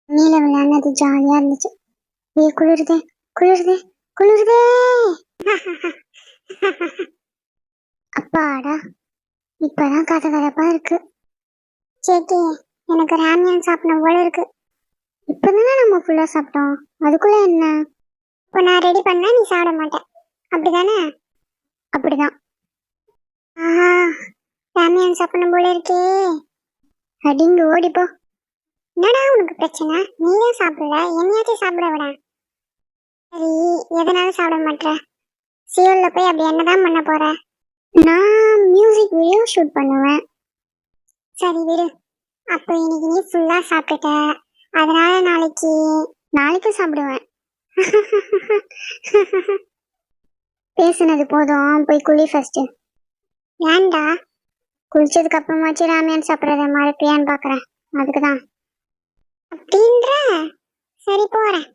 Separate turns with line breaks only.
நீல விளையாடுனது ஜாலியா இருந்துச்சு. குளிருதே குளிருதே குளிருதே. அப்பாடா, இப்பதான் கதகதப்பா இருக்கு. சேக்கி, எனக்கு ராமியன் சாப்பிடணும் போல இருக்கு. இப்பதானே நம்ம ஃபுல்லா சாப்பிட்டோம், அதுக்குள்ள என்ன? இப்போ நான் ரெடி பண்ணா நீ சாப்பிட மாட்டேன், அப்படிதானே? அப்படிதான். ஆஹா, ராமியன் சாப்பிடணும் போல இருக்கே. அடிங்க ஓடிப்போ. என்னடா உனக்கு பிரச்சனை? நீயே சாப்பிடல, என்னையாச்சும் சாப்பிட விட. சரி, எதனால சாப்பிட மாட்டேற? சியோல்ல போய் அப்படி என்னதான் பண்ண போற? நான் மியூசிக் வீடியோ ஷூட் பண்ணுவேன். சரி விடு. அப்போ இன்னைக்கு நீ ஃபுல்லா சாப்பிட்டுட்ட, அதனால நாளைக்கு சாப்பிடுவேன். பேசுனது போதும், போய் குளி ஃபர்ஸ்ட். ஏன்டா? குளிச்சதுக்கு அப்புறமாச்சு ராமியன் சாப்பிட்றத மறப்பியான்னு பாக்குறேன், அதுக்குதான். அப்படின்ற? சரி போறேன்.